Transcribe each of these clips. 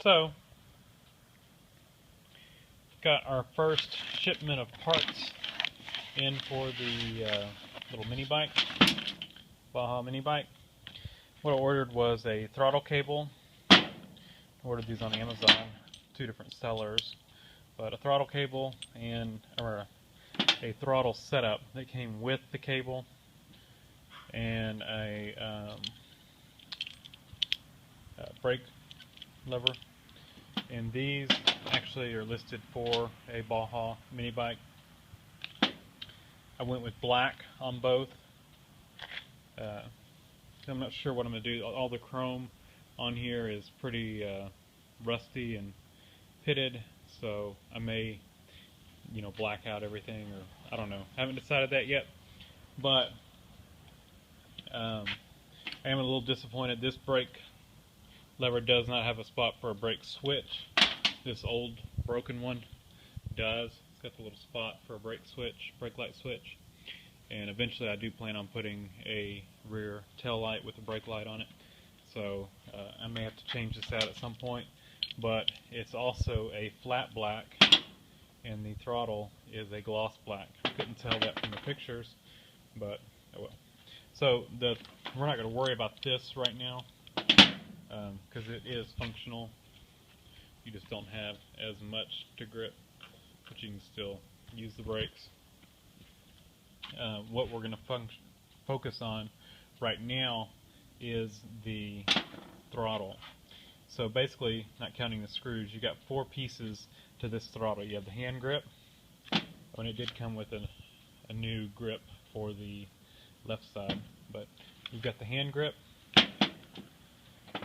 So, got our first shipment of parts in for the little mini bike, Baja Minibike. What I ordered was a throttle cable. I ordered these on Amazon, 2 different sellers, but a throttle cable or a throttle setup that came with the cable, and a brake lever. And these actually are listed for a Baja Minibike. I went with black on both. I'm not sure what I'm going to do. All the chrome on here is pretty rusty and pitted, so I may, black out everything, or I don't know. I haven't decided that yet, but I am a little disappointed. This brake lever does not have a spot for a brake switch. This old broken one does. It's got the little spot for a brake light switch. And eventually I do plan on putting a rear tail light with a brake light on it. So I may have to change this out at some point. But it's also a flat black, and the throttle is a gloss black. I couldn't tell that from the pictures, but I will. So we're not going to worry about this right now, because it is functional. You just don't have as much to grip, but you can still use the brakes. What we're going to focus on right now is the throttle. So basically, not counting the screws, you got 4 pieces to this throttle. You have the hand grip, and it did come with a new grip for the left side, but you've got the hand grip,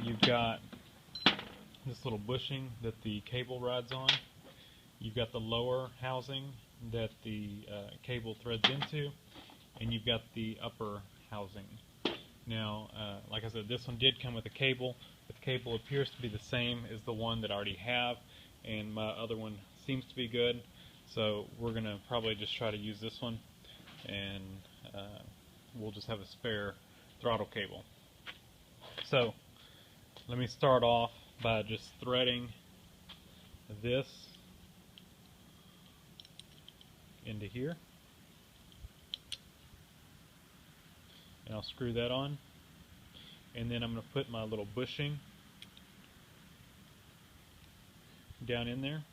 you've got this little bushing that the cable rides on, you've got the lower housing that the cable threads into, and you've got the upper housing. Now, like I said, this one did come with a cable. The cable appears to be the same as the one that I already have, and my other one seems to be good, so we're going to probably just try to use this one, and we'll just have a spare throttle cable. So, let me start off by just threading this into here, and I'll screw that on, and then I'm going to put my little bushing down in there.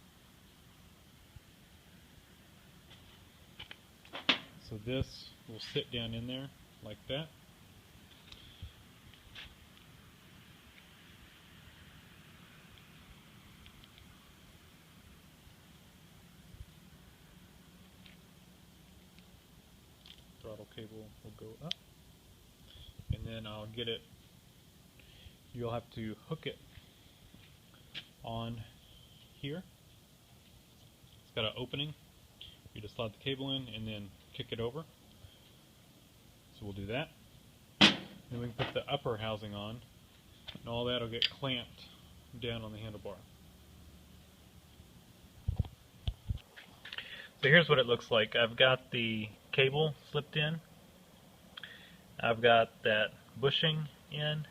So this will sit down in there like that. Throttle cable will go up, and then I'll get it. You'll have to hook it on here. It's got an opening. You just slide the cable in and then kick it over. So we'll do that. Then we can put the upper housing on, and all that will get clamped down on the handlebar. So here's what it looks like. I've got the cable slipped in. I've got that bushing in.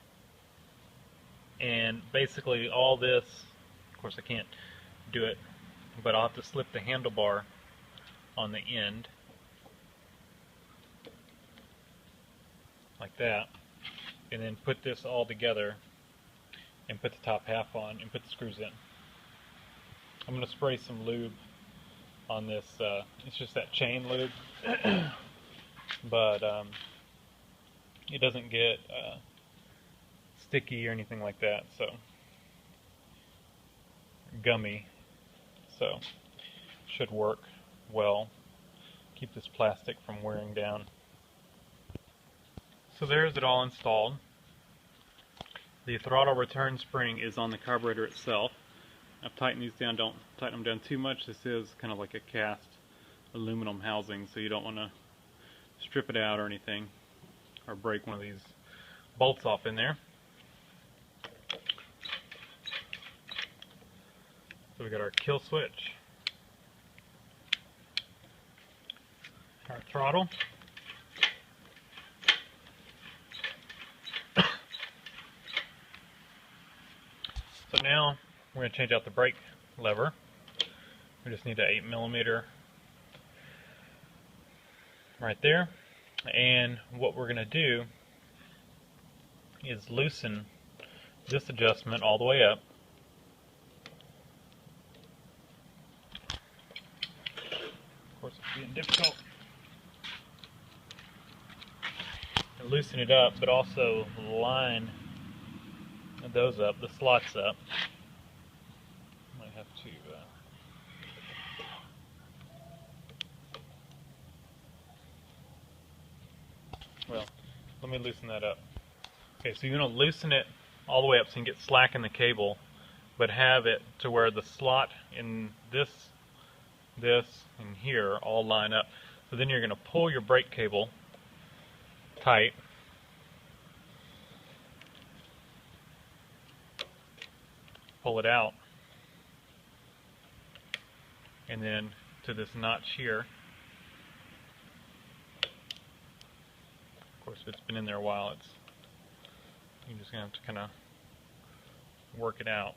And basically all this, of course I can't do it, but I'll have to slip the handlebar on the end, like that, and then put this all together and put the top half on and put the screws in. I'm going to spray some lube on this. It's just that chain lube, but it doesn't get sticky or anything like that, so gummy, so should work well. Keep this plastic from wearing down. So there's it all installed. The throttle return spring is on the carburetor itself. I've tightened these down. Don't tighten them down too much. This is kind of like a cast aluminum housing, so you don't want to strip it out or anything, or break one of these bolts off in there. So we got our kill switch, our throttle, so now we're going to change out the brake lever. We just need an 8mm right there. And what we're going to do is loosen this adjustment all the way up. Of course, it's being difficult. And loosen it up, but also line those up, the slots up. Might have to well, let me loosen that up. Okay, so you're going to loosen it all the way up so you can get slack in the cable, but have it to where the slot in this, and here all line up. So then you're going to pull your brake cable tight. Pull it out. And then to this notch here. Of course, if it's been in there a while, you're just going to have to kind of work it out.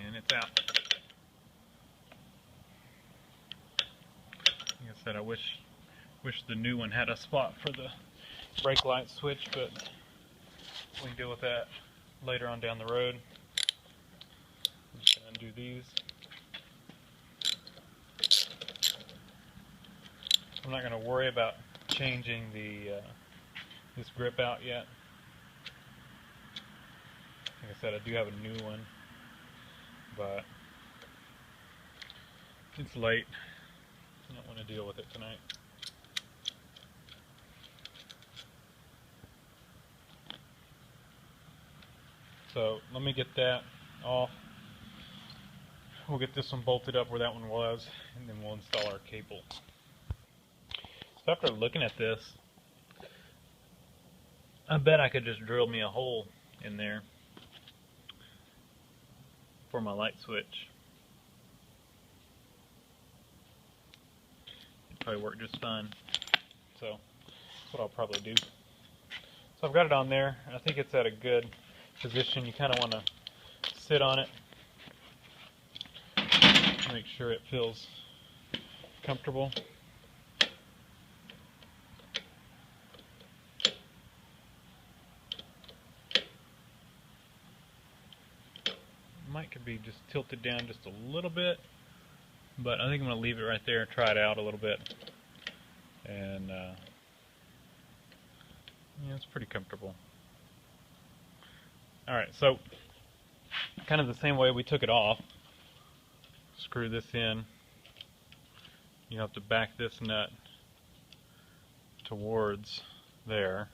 And it's out. Like I said, I wish the new one had a spot for the brake light switch, but we can deal with that later on down the road. I'm just going to undo these. I'm not going to worry about changing this grip out yet. Like I said, I do have a new one, but it's late. I don't want to deal with it tonight. So let me get that off. We'll get this one bolted up where that one was, and then we'll install our cable. So after looking at this, I bet I could just drill me a hole in there for my light switch. It'd probably work just fine. So that's what I'll probably do. So I've got it on there. I think it's at a good position. You kind of want to sit on it, make sure it feels comfortable. Might could be just tilted down just a little bit, but I think I'm going to leave it right there and try it out a little bit. And yeah, it's pretty comfortable. Alright, so kind of the same way we took it off. Screw this in. You have to back this nut towards there.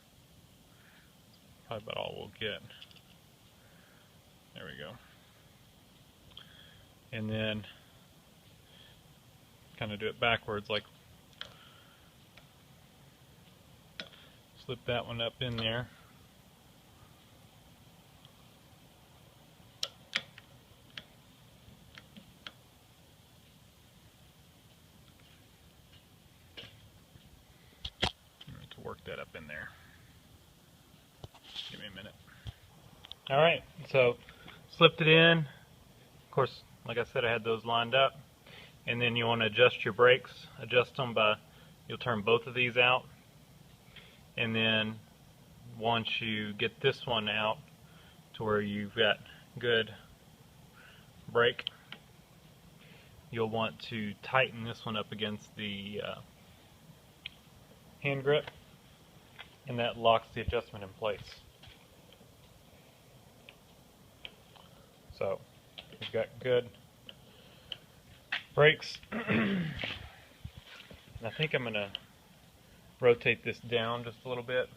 Probably about all we'll get. There we go. And then kind of do it backwards, like slip that one up in there. To work that up in there. Give me a minute. Alright, so slipped it in. Of course, like I said, I had those lined up. And then you want to adjust your brakes. Adjust them by, you'll turn both of these out. And then once you get this one out to where you've got good brake, you'll want to tighten this one up against the hand grip, and that locks the adjustment in place. So we've got good brakes. And I think I'm going to rotate this down just a little bit.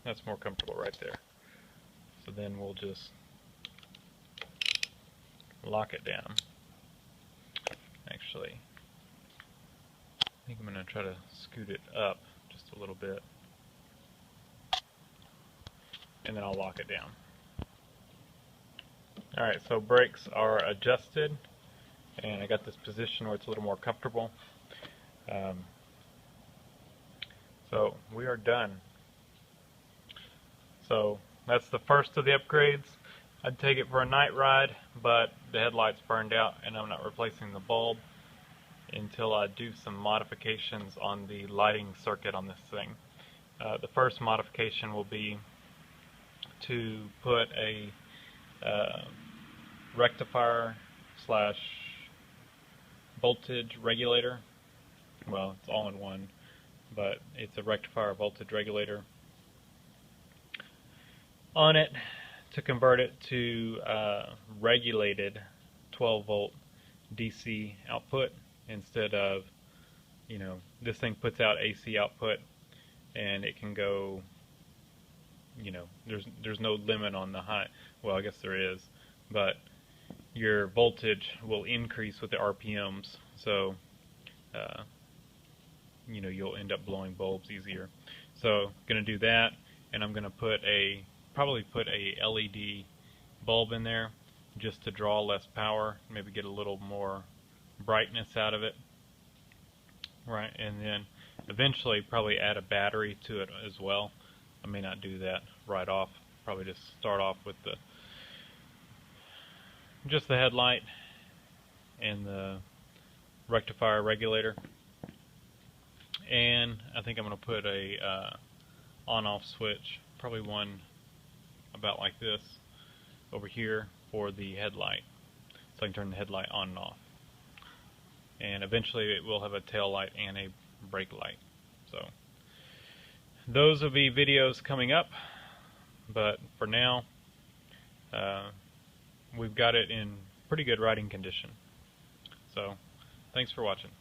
that's more comfortable right there. So then we'll just lock it down. Actually, I think I'm going to try to scoot it up just a little bit, and then I'll lock it down. Alright, so brakes are adjusted, and I got this position where it's a little more comfortable. So we are done. So that's the first of the upgrades. I'd take it for a night ride, but the headlight's burned out and I'm not replacing the bulb until I do some modifications on the lighting circuit on this thing. The first modification will be to put a rectifier slash voltage regulator. Well, it's all in one, but it's a rectifier voltage regulator on it to convert it to regulated 12 volt DC output instead of, you know, this thing puts out AC output and it can go, you know, there's no limit on the high, well, I guess there is, but your voltage will increase with the RPMs, so you know, you'll end up blowing bulbs easier. So gonna do that, and I'm gonna put probably put a LED bulb in there just to draw less power, maybe get a little more brightness out of it, right? And then eventually probably add a battery to it as well. I may not do that right off, probably just start off with just the headlight and the rectifier regulator. And I think I'm going to put a on-off switch, probably one about like this over here for the headlight, so I can turn the headlight on and off. And eventually it will have a tail light and a brake light. So those will be videos coming up, but for now we've got it in pretty good riding condition. So thanks for watching.